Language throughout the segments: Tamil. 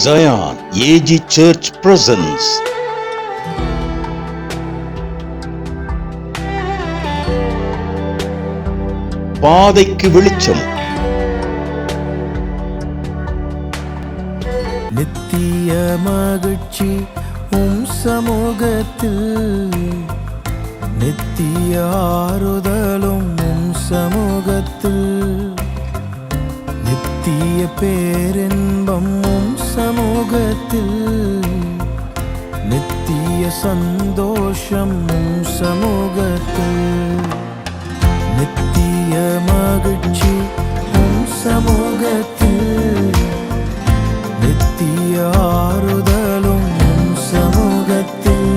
Zion AG Church presents பாதைக்கு வெளிச்சம். நித்திய மகிழ்ச்சி உம் சமூகத்தில், நித்திய ஆறுதலும் உம் சமூகத்தில், நித்திய பேரின்பம் உம் சமூகத்தில், நித்திய சந்தோஷம் உம் சமூகத்தில், நித்திய மகிழ்ச்சி உம் சமூகத்தில், நித்திய ஆறுதலும் உம் சமூகத்தில்,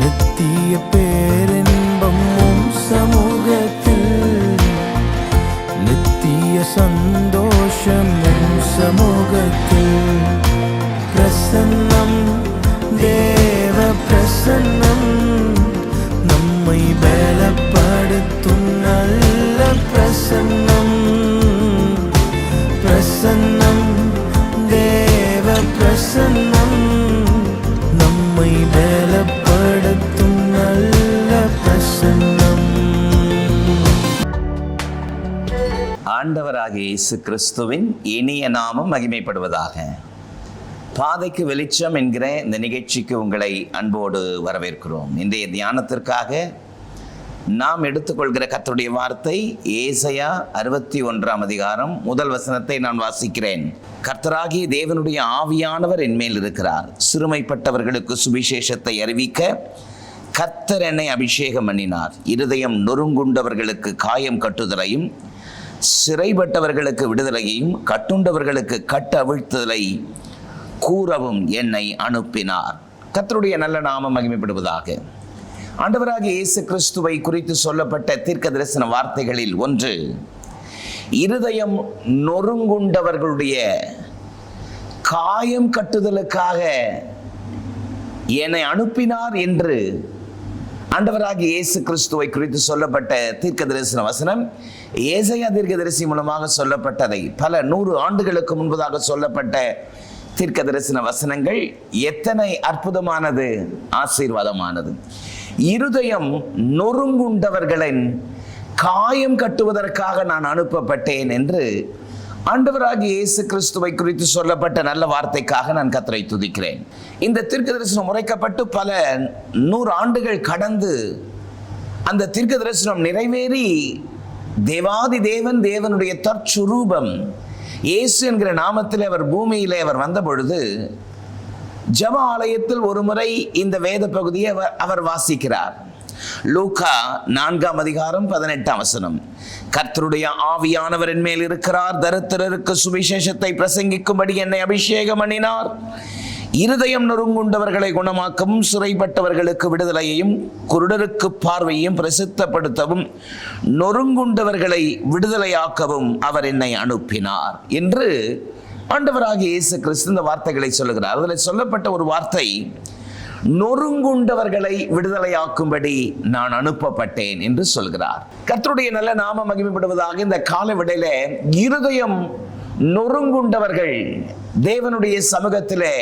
நித்திய பேரின்பம் உம் சமூகத்தில், நித்திய சந்தோஷம் உம் சமூகத்தில். பிரசன்னம் தேவ பிரசன்னம், நம்மை பலப்படுத்தும் நல்ல பிரசன்னம். பிரசன்னம் தேவ பிரசன்னம், நம்மை பலப்படுத்தும் நல்ல பிரசன்னம். ஆண்டவராகிய இயேசு கிறிஸ்துவின் இனிய நாமம் மகிமைப்படுவதாக. பாதைக்கு வெளிச்சம் என்கிற இந்த நிகழ்ச்சிக்கு உங்களை அன்போடு வரவேற்கிறோம். இன்றைய தியானத்திற்காக நாம் எடுத்துக்கொள்கிற கர்த்தருடைய வார்த்தை ஏசாயா 61 அதிகாரம் 1 வசனத்தை நான் வாசிக்கிறேன். கர்த்தராகிய தேவனுடைய ஆவியானவர் என்மேல் இருக்கிறார், சிறுமைப்பட்டவர்களுக்கு சுவிசேஷத்தை அறிவிக்க கர்த்தர் என்னை அபிஷேகம் பண்ணினார். இருதயம் நொறுங்குண்டவர்களுக்கு காயம் கட்டுதலையும், சிறைப்பட்டவர்களுக்கு விடுதலையையும், கட்டுண்டவர்களுக்கு கட்டு அவிழ்த்துதலை கூறவும் என்னை அனுப்பினார். கர்த்தருடைய நல்ல நாமம் மகிமைப்படுவதாக. ஆண்டவராகிய இயேசு கிறிஸ்துவை குறித்து சொல்லப்பட்ட தீர்க்க தரிசன வார்த்தைகளில் ஒன்று, இருதயம் நொறுங்குண்டவர்களுடைய காயம் கட்டுதலுக்காக என்னை அனுப்பினார் என்று ஆண்டவராகிய இயேசு கிறிஸ்துவை குறித்து சொல்லப்பட்ட தீர்க்க தரிசன வசனம் ஏசாயா தீர்க்கதரிசி மூலமாக சொல்லப்பட்டதை, பல 100 ஆண்டுகளுக்கு முன்பதாக சொல்லப்பட்ட தீர்க்க தரிசன வசனங்கள் எத்தனை அற்புதமானது, ஆசீர்வாதமானது. இருதயம் நொறுங்குண்டவர்களின் காயம் கட்டுவதற்காக நான் அனுப்பப்பட்டேன் என்று ஆண்டவராகிய இயேசு கிறிஸ்துவை குறித்து சொல்லப்பட்ட நல்ல வார்த்தைக்காக நான் கர்த்தரை துதிக்கிறேன். இந்த தீர்க்க தரிசனம் உரைக்கப்பட்டு பல 100 ஆண்டுகள் கடந்து அந்த தீர்க்க தரிசனம் நிறைவேறி தேவாதி தேவன், தேவனுடைய தற்சுரூபம் இயேசு என்கிற நாமத்தில் அவர் பூமியிலே அவர் வந்த பொழுது ஜெப ஆலயத்தில் ஒரு முறை இந்த வேத பகுதியை அவர் வாசிக்கிறார். லூக்கா 4 அதிகாரம் 18 வசனம், கர்த்தருடைய ஆவியானவர் என் மேல் இருக்கிறார், தரித்திரருக்கு சுவிசேஷத்தை பிரசங்கிக்கும்படி என்னை அபிஷேகம் பண்ணினார், இருதயம் நொறுங்குண்டவர்களை குணமாக்கவும், சிறைப்பட்டவர்களுக்கு விடுதலையையும், குருடருக்கு பார்வையையும் பிரசித்தப்படுத்தவும், நொறுங்குண்டவர்களை விடுதலையாக்கவும் அவர் என்னை அனுப்பினார் என்று ஆண்டவராகிய இயேசு கிறிஸ்து இந்த வார்த்தைகளை சொல்லுகிறார். அதில் சொல்லப்பட்ட ஒரு வார்த்தை, நொறுங்குண்டவர்களை விடுதலையாக்கும்படி நான் அனுப்பப்பட்டேன் என்று சொல்கிறார். கர்த்தருடைய நல்ல நாமம் மகிமைப்படுவதாக. இந்த கால விடையில இருதயம் நொறுங்குண்டவர்கள் தேவனுடைய சமூகத்திலே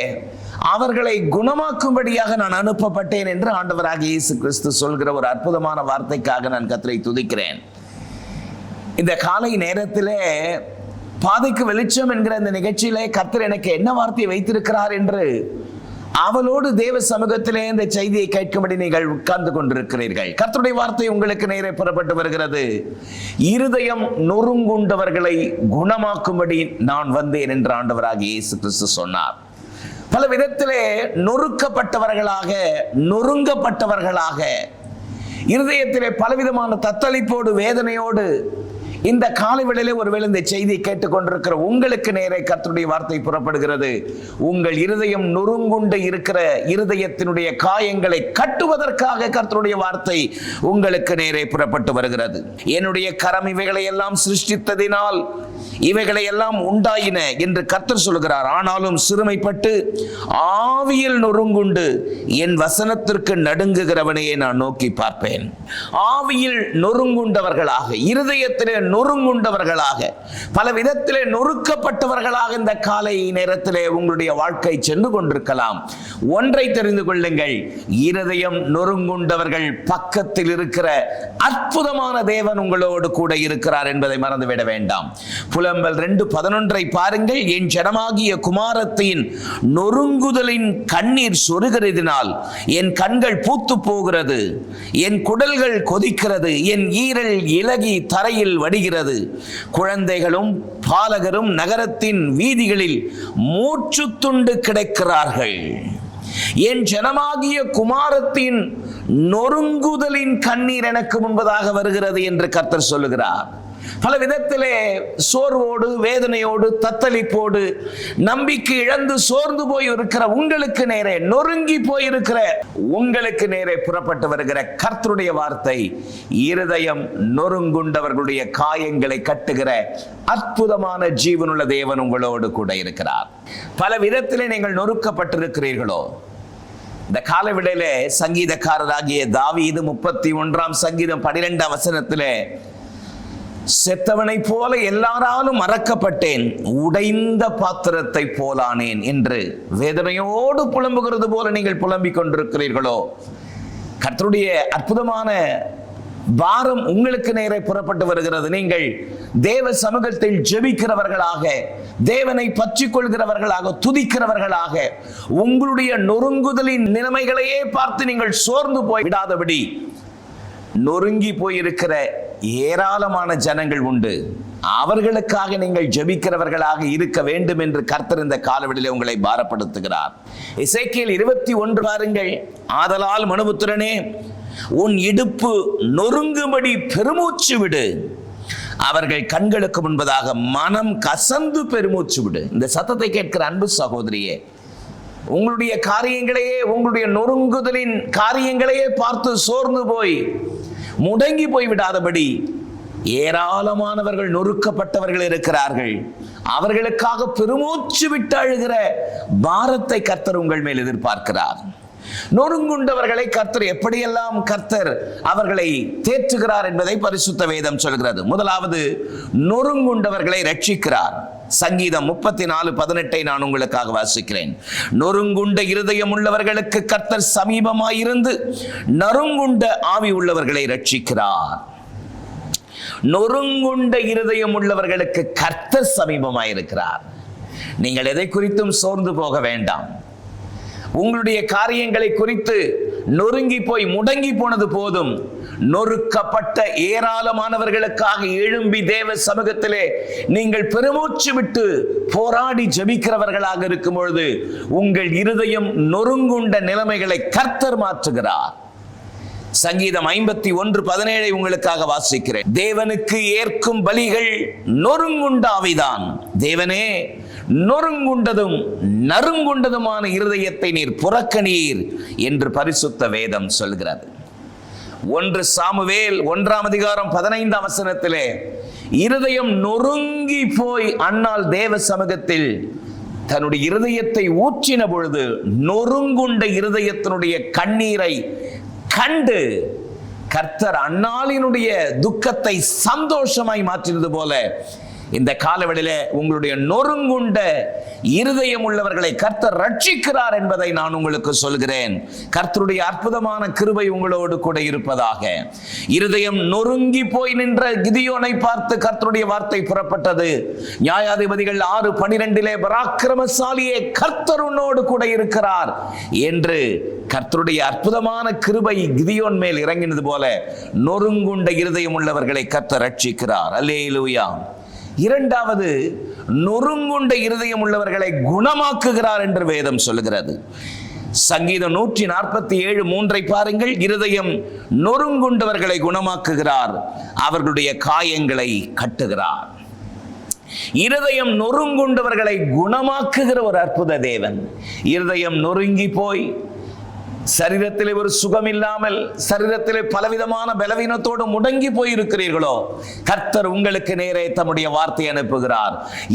அவர்களை குணமாக்கும்படியாக நான் அனுப்பப்பட்டேன் என்று ஆண்டவராகிய இயேசு கிறிஸ்து சொல்கிற ஒரு அற்புதமான வார்த்தைக்காக நான் கர்த்தரை துதிக்கிறேன். இந்த காலை நேரத்திலே பாதைக்கு வெளிச்சம் என்கிற இந்த நிகழ்ச்சியிலே கர்த்தர் எனக்கு என்ன வார்த்தையை வைத்திருக்கிறார் என்று அவளோடு தேவ சமூகத்திலே இந்த செய்தியை கேட்கும்படி நீங்கள் உட்கார்ந்து கொண்டிருக்கிறீர்கள். கர்த்தருடைய வார்த்தை உங்களுக்கு நேரே புறப்பட்டு வருகிறது. இருதயம் நொறுங்குண்டவர்களை குணமாக்கும்படி நான் வந்தேன் என்று ஆண்டவராகிய இயேசு கிறிஸ்து சொன்னார். பல விதத்திலே நொறுக்கப்பட்டவர்களாக, நொறுங்கப்பட்டவர்களாக, இருதயத்திலே பலவிதமான தத்தளிப்போடு, வேதனையோடு இந்த காலை வேளையிலே ஒருவேளை இந்த செய்தியை கேட்டுக்கொண்டிருக்கிற உங்களுக்கு நேரே கர்த்தருடைய வார்த்தை புறப்படுகிறது. உங்கள் இருதயம் நொறுங்குண்டு இருக்கிற இருதயத்தினுடைய காயங்களை கட்டுவதற்காக கர்த்தருடைய வார்த்தை உங்களுக்கு நேரே புறப்பட்டு வருகிறது. என்னுடைய கரம் இவைகளை எல்லாம் சிருஷ்டித்ததினால் இவைகளை எல்லாம் உண்டாயின என்று கர்த்தர் சொல்கிறார். ஆனாலும் சிறுமைப்பட்டு ஆவியில் நொறுங்குண்டு என் வசனத்திற்கு நடுங்குகிறவனையே நான் நோக்கி பார்ப்பேன். ஆவியில் நொறுங்குண்டவர்களாக, இருதயத்திலே நொறுங்குண்டவர்களாக, பல விதத்திலே நொறுக்கப்பட்டவர்களாக இந்த காலை நேரத்திலே உங்களுடைய வாழ்க்கை சென்று கொண்டிருக்கலாம். ஒன்றை தெரிந்து கொள்ளுங்கள், இருதயம் நொறுங்குண்டவர்கள் பக்கத்தில் இருக்கிற அற்புதமான தேவன் உங்களோடு கூட இருக்கிறார் என்பதை மறந்துவிட வேண்டாம். புலம்பல் 2:11 பாருங்கள். என் ஜனமாகிய குமாரத்தின் நொறுங்குதலின் கண்ணீர் சொருகிறதினால் என் கண்கள் பூத்து போகிறது, என் குடல்கள் கொதிக்கிறது, என் ஈரல் இலகி தரையில் வடிகிறது. குழந்தைகளும் பாலகரும் நகரத்தின் வீதிகளில் மூச்சு துண்டு கிடக்கிறார்கள். என் ஜனமாகிய குமாரத்தின் நொறுங்குதலின் கண்ணீர் எனக்கு முன்பதாக வருகிறது என்று கர்த்தர் சொல்லுகிறார். பல விதத்திலே சோர்வோடு, வேதனையோடு, தத்தளிப்போடு, நம்பிக்கை இழந்து சோர்ந்து போய் இருக்கிற உங்களுக்கு நேரே, நொறுங்கி போயிருக்கிற உங்களுக்கு நேரே புறப்பட்டு வருகிற கர்த்தருடைய வார்த்தை, இருதயம் நொறுங்குண்டவர்களுடைய காயங்களை கட்டுகிற அற்புதமான ஜீவனுள்ள தேவன் உங்களோடு கூட இருக்கிறார். பல விதத்திலே நீங்கள் நொறுக்கப்பட்டிருக்கிறீர்களோ, இந்த காலவிடையிலே சங்கீதக்காரராகிய தாவீது 31 சங்கீதம் 12 வசனத்திலே, செத்தவனை போல எல்லாராலும் மறக்கப்பட்டேன், உடைந்த பாத்திரத்தை போலானேன் என்று வேதனையோடு புலம்புகிறது போல நீங்கள் புலம்பிக் கொண்டிருக்கிறீர்களோ, கர்த்தருடைய அற்புதமான பாரம் உங்களுக்கு நேரே புறப்பட்டு வருகிறது. நீங்கள் தேவ சமூகத்தில் ஜெபிக்கிறவர்களாக, தேவனை பற்றி கொள்கிறவர்களாக, துதிக்கிறவர்களாக, உங்களுடைய நொறுங்குதலின் நிலைமைகளையே பார்த்து நீங்கள் சோர்ந்து போய் விடாதபடி நொறுங்கி போயிருக்கிற ஏராளமான ஜனங்கள் உண்டு. அவர்களுக்காக நீங்கள் ஜெபிக்கிறவர்களாக இருக்க வேண்டும் என்று கர்த்தர் இந்த காலவெளியிலே உங்களை பாரப்படுத்துகிறார். எசேக்கியேல் 21 பாருங்கள். ஆதலால் மனுபுத்திரனே, உன் இடுப்பு நொறுங்கும்படி பெருமூச்சு விடு, அவர்கள் கண்களுக்கு முன்பதாக மனம் கசந்து பெருமூச்சு விடு. இந்த சத்தத்தை கேட்கிற அன்பு சகோதரியே, உங்களுடைய காரியங்களையே, உங்களுடைய நொறுங்குதலின் காரியங்களையே பார்த்து சோர்ந்து போய் முடங்கி போய் விடாதபடி ஏராளமானவர்கள் நொறுக்கப்பட்டவர்கள் இருக்கிறார்கள். அவர்களுக்காக பெருமூச்சு விட்டு அழுகிற பாரத்தை கர்த்தர் உங்கள் மேல் எதிர்பார்க்கிறார். நொறுங்குண்டவர்களை கர்த்தர் எப்படியெல்லாம் கர்த்தர் அவர்களை தேற்றுகிறார் என்பதை பரிசுத்த வேதம் சொல்கிறது. முதலாவது, நொறுங்குண்டவர்களை ரட்சிக்கிறார். சங்கீதம் 34:18 நான் உங்களுக்காக வாசிக்கிறேன். நொறுங்குண்ட இருதயம் உள்ளவர்களுக்கு கர்த்தர் சமீபமாயிருந்து நறுங்குண்ட ஆவி உள்ளவர்களை ரட்சிக்கிறார். நொறுங்குண்ட இருதயம் உள்ளவர்களுக்கு கர்த்தர் சமீபமாயிருக்கிறார். நீங்கள் எதை குறித்தும் சோர்ந்து போக வேண்டாம். உங்களுடைய காரியங்களை குறித்து நொறுங்கி போய் முடங்கி போனது போதும். நொறுக்கப்பட்ட ஏராளமானவர்களுக்காக எழும்பி தேவ சமூகத்திலே நீங்கள் பெருமூச்சு விட்டு போராடி ஜெபிக்கிறவர்களாக இருக்கும் பொழுது உங்கள் இருதயம் நொறுங்குண்ட நிலைமைகளை கர்த்தர் மாற்றுகிறார். சங்கீதம் 51:17 உங்களுக்காக வாசிக்கிறேன். தேவனுக்கு ஏற்கும் பலிகள் நொறுங்குண்ட ஆவிதான். தேவனே, நொறுங்குண்டதும் நறுங்குண்டதுமான இருதயத்தை நீர் புறக்கணீர் என்று பரிசுத்த வேதம் சொல்கிறது. 1 சாமுவேல் 1:15 இருதயம் நொறுங்கி போய் அன்னாள் தேவ சமூகத்தில் தன்னுடைய இருதயத்தை ஊற்றின பொழுது நொறுங்குண்ட இருதயத்தினுடைய கண்ணீரை கண்டு கர்த்தர் அன்னாளினுடைய துக்கத்தை சந்தோஷமாய் மாற்றினது போல இந்த காலவெளியிலே உங்களுடைய நொறுங்குண்ட இருதயம் உள்ளவர்களை கர்த்தர் ரட்சிக்கிறார் என்பதை நான் உங்களுக்கு சொல்கிறேன். கர்த்தருடைய அற்புதமான கிருபை உங்களோடு கூட இருப்பதாக. இருதயம் நொறுங்கி போய் நின்ற கிதியோனை பார்த்து கர்த்தருடைய வார்த்தை புறப்பட்டது. நியாயாதிபதிகள் 6:12 பராக்கிரமசாலியே, கர்த்தர் உன்னோடு கூட இருக்கிறார் என்று கர்த்தருடைய அற்புதமான கிருபை கிதியோன் மேல் இறங்கினது போல நொறுங்குண்ட இருதயம் உள்ளவர்களை கர்த்தர் ரட்சிக்கிறார். அல்லேலூயா. இரண்டாவது, நொறுங்குண்ட இருதயம் உள்ளவர்களை குணமாக்குகிறார் என்று வேதம் சொல்லுகிறது. சங்கீதம் 147:3 பாருங்கள். இருதயம் நொறுங்குண்டவர்களை குணமாக்குகிறார், அவர்களுடைய காயங்களை கட்டுகிறார். இருதயம் நொறுங்குண்டவர்களை குணமாக்குகிற ஒரு அற்புத தேவன். இருதயம் நொறுங்கி போய் சரீரத்திலே ஒரு சுகம் இல்லாமல், சரீரத்திலே பலவிதமான பலவீனத்தோடு முடங்கி போயிருக்கிறீர்களோ, கர்த்தர் உங்களுக்கு நேரே தம்முடைய வார்த்தை அனுப்புகிறார்.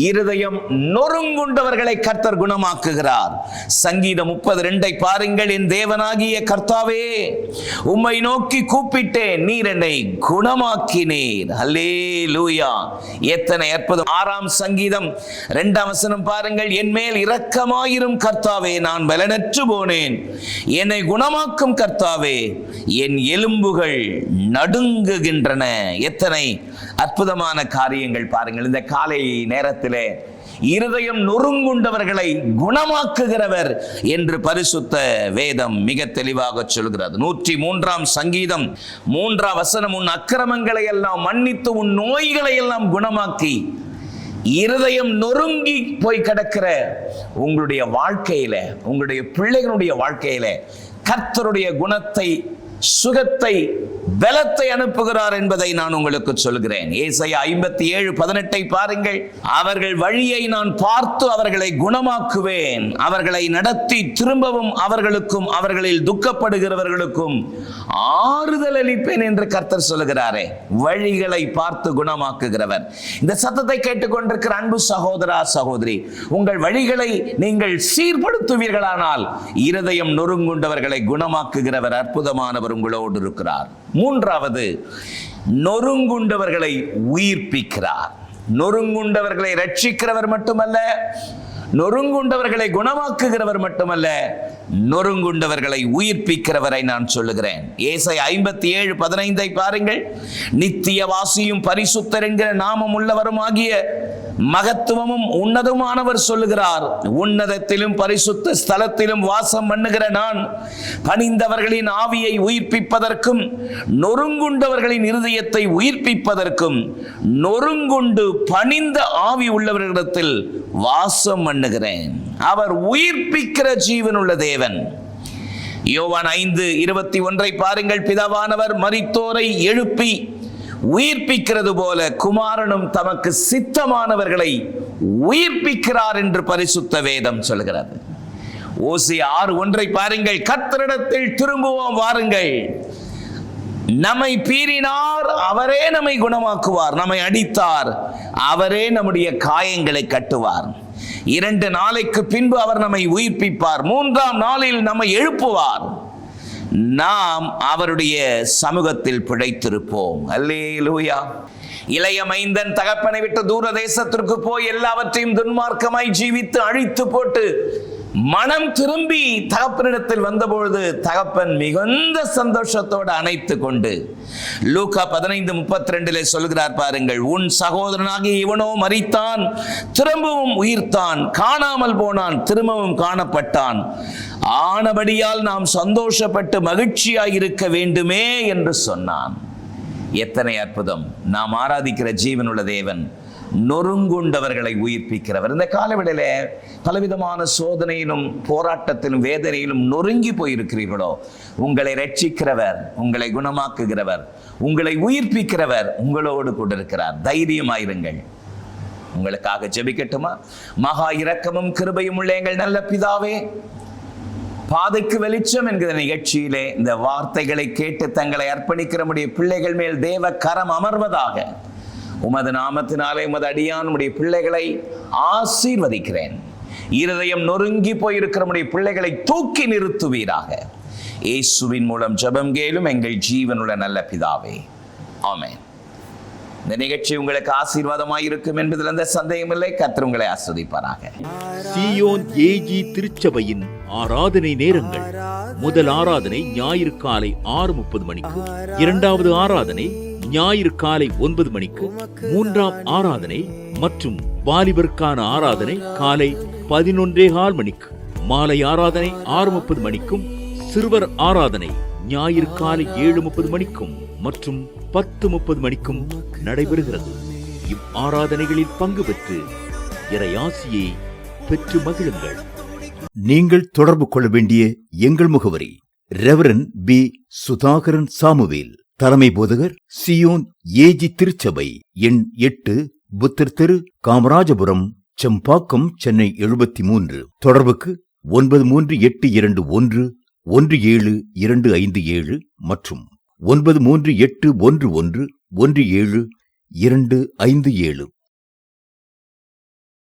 இருதயம் நொறுங்குண்டவர்களை கர்த்தர் குணமாக்குகிறார். சங்கீதம் 32 பாருங்கள். என் தேவனாகிய கர்த்தாவே, உம்மை நோக்கி கூப்பிட்டேன், நீர் என்னை குணமாக்கினீர். அல்லேலூயா! எத்தனை அற்புதம்! 6ஆம் சங்கீதம் 2ஆம் வசனம் பாருங்கள். என் மேல் இரக்கமாயிரும் கர்த்தாவே, நான் பலனற்று போனேன், என்னை குணமாக்கும் கர்த்தாவே, என் எலும்புகள் நடுங்குகின்றன. எத்தனை அற்புதமான காரியங்கள் பாருங்கள். இந்த காலை நேரத்திலே இருதயம் நொறுங்குண்டவர்களை குணமாக்குகிறவர் என்று பரிசுத்த வேதம் மிக தெளிவாக சொல்கிறது. 103ஆம் சங்கீதம் 3ஆம் வசனம், உன் அக்கிரமங்களை எல்லாம் மன்னித்து உன் நோய்களை எல்லாம் குணமாக்கி. இருதயம் நொறுங்கி போய் கிடக்கிற உங்களுடைய வாழ்க்கையில, உங்களுடைய பிள்ளைகளுடைய வாழ்க்கையில கர்த்தருடைய குணத்தை, சுகத்தை, பலத்தை அனுப்புகிறார் என்பதை நான் உங்களுக்கு சொல்கிறேன். ஏசாயா 57:18 பாருங்கள். அவர்கள் வழியை நான் பார்த்து அவர்களை குணமாக்குவேன், அவர்களை நடத்தி திரும்பவும் அவர்களுக்கும் அவர்களில் துக்கப்படுகிறவர்களுக்கும் ஆறுதல் அளிப்பேன் என்று கர்த்தர் சொல்லுகிறாரே. வழிகளை பார்த்து குணமாக்குகிறவர். இந்த சத்தத்தை கேட்டுக்கொண்டிருக்கிற அன்பு சகோதரா, சகோதரி, உங்கள் வழிகளை நீங்கள் சீர்படுத்துவீர்களானால் இருதயம் நொறுங்குண்டவர்களை குணமாக்குகிறவர், அற்புதமானவர் உங்களோடு இருக்கிறார். 3வது, நொறுங்குண்டவர்களை உயிர்ப்பிக்கிறார். நொறுங்குண்டவர்களை ரட்சிக்கிறவர் மட்டுமல்ல, நொறுங்குண்டவர்களை குணமாக்குகிறவர் மட்டுமல்ல, நொறுங்குண்டவர்களை உயிர்ப்பிக்கிறவரை நான் சொல்லுகிறேன். ஏசாயா 57:15 பாருங்கள். நித்திய வாசியும் பரிசுத்தர் என்கிற நாமம் உள்ளவரும் ஆகிய மகத்துவமும் உன்னதமானவர் சொல்லுகிறார், உன்னதத்திலும் பரிசுத்த ஸ்தலத்திலும் வாசம் பண்ணுகிற நான் பணிந்தவர்களின் ஆவியை உயிர்ப்பிப்பதற்கும் நொறுங்குண்டவர்களின் இருதயத்தை உயிர்ப்பிப்பதற்கும் நொறுங்குண்டு பணிந்த ஆவி உள்ளவர்களிடத்தில் வாசம் பண்ணுகிறேன். அவர் உயிர்ப்பிக்கிற ஜீவனுள்ள தேவன். யோவான் 5:21 பாருங்கள். பிதாவானவர் மரித்தோரை எழுப்பி உயிர்ப்பிக்கிறது போல குமாரனும் தமக்கு சித்தமானவர்களை உயிர்ப்பிக்கிறார் என்று பரிசுத்த வேதம் சொல்கிறது. ஓசியா 6:1 பாருங்கள். கர்த்தரிடத்தில் திரும்புவோம் வாருங்கள், நம்மை பீறினார், அவரே நம்மை குணமாக்குவார், நம்மை அடித்தார், அவரே நம்முடைய காயங்களை கட்டுவார். 2 நாளைக்கு பின்பு அவர் நம்மை உயிர்ப்பிப்பார், 3ஆம் நாளில் நம்மை எழுப்புவார், நாம் அவருடைய சமூகத்தில் பிழைத்திருப்போம். அல்லேலூயா! இளைய மைந்தன் தகப்பனை விட்டு தூர தேசத்திற்கு போய் எல்லாவற்றையும் துன்மார்க்கமாய் ஜீவித்து அழித்து போட்டு மனம் திரும்பி தகப்பனிடத்தில் வந்தபொழுது தகப்பன் மிகுந்த சந்தோஷத்தோடு அணைத்து கொண்டு லூக்கா 15:32 சொல்கிறார் பாருங்கள். உன் சகோதரனாகி இவனோ மரித்தான், திரும்பவும் உயிர்த்தான், காணாமல் போனான், திரும்பவும் காணப்பட்டான், ஆனபடியால் நாம் சந்தோஷப்பட்டு மகிழ்ச்சியாய் இருக்க வேண்டுமே என்று சொன்னான். எத்தனை அற்புதம்! நாம் ஆராதிக்கிற ஜீவனுள்ள தேவன் நொறுங்குண்டவர்களை உயிர்ப்பிக்கிறவர். இந்த காலவெளியில பலவிதமான சோதனையிலும் போராட்டத்திலும் வேதனையிலும் நொறுங்கி போயிருக்கிறீர்களோ, உங்களை ரட்சிக்கிறவர், உங்களை குணமாக்குகிறவர், உங்களை உயிர்ப்பிக்கிறவர் உங்களோடு கூட இருக்கிறார். தைரியமாயிருங்கள். உங்களுக்காக ஜெபிக்கட்டுமா? மகா இரக்கமும் கிருபையும் உள்ள எங்கள் நல்ல பிதாவே, பாதைக்கு வெளிச்சம் என்கிற நிகழ்ச்சியிலே இந்த வார்த்தைகளை கேட்டு தங்களை அர்ப்பணிக்கிற நம்முடைய பிள்ளைகள் மேல் தேவ கரம் அமர்வதாக. உமது நாமத்தினாலே உமது அடியான் நம்முடைய பிள்ளைகளை ஆசீர்வதிக்கிறேன். இருதயம் நொறுங்கி போயிருக்கிற நம்முடைய பிள்ளைகளை தூக்கி நிறுத்துவீராக. இயேசுவின் மூலம் ஜெபம் கேளும் எங்கள் ஜீவனுள்ள நல்ல பிதாவே, ஆமென். இந்த நிகழ்ச்சி உங்களுக்கு ஆசீர்வாதமாய் இருக்கும் என்பதில் எந்த சந்தேகம் இல்லை. கர்த்தர் உங்களை ஆசீர்வதிப்பாராக. சீயோன் ஏஜி திருச்சபையின் ஆராதனை நேரங்கள்: முதல் ஆராதனை ஞாயிறு காலை 6:30 மணிக்கு, 2வது ஆராதனை ஞாயிறு காலை 9 மணிக்கு, 3ஆம் ஆராதனை மற்றும் வாலிபருக்கான ஆராதனை காலை 11:15 மணிக்கு, மாலை ஆராதனை 6:30 மணிக்கும், சிறுவர் ஆராதனை ஞாயிறு காலை 7:30 மணிக்கும் மற்றும் 10:30 மணிக்கும் நடைபெறுகிறது. இவ்வாராதனைகளில் பங்கு பெற்று இறையாசியை பெற்று மகிழுங்கள். நீங்கள் தொடர்பு கொள்ள வேண்டிய எங்கள் முகவரி: ரெவரன் பி. சுதாகரன் சாமுவேல், தலைமை போதகர், சியோன் ஏஜி திருச்சபை, எண் 8, புத்தர் தெரு, காமராஜபுரம், செம்பாக்கம், சென்னை 73. தொடர்புக்கு 938221 17257 மற்றும் 9381111727.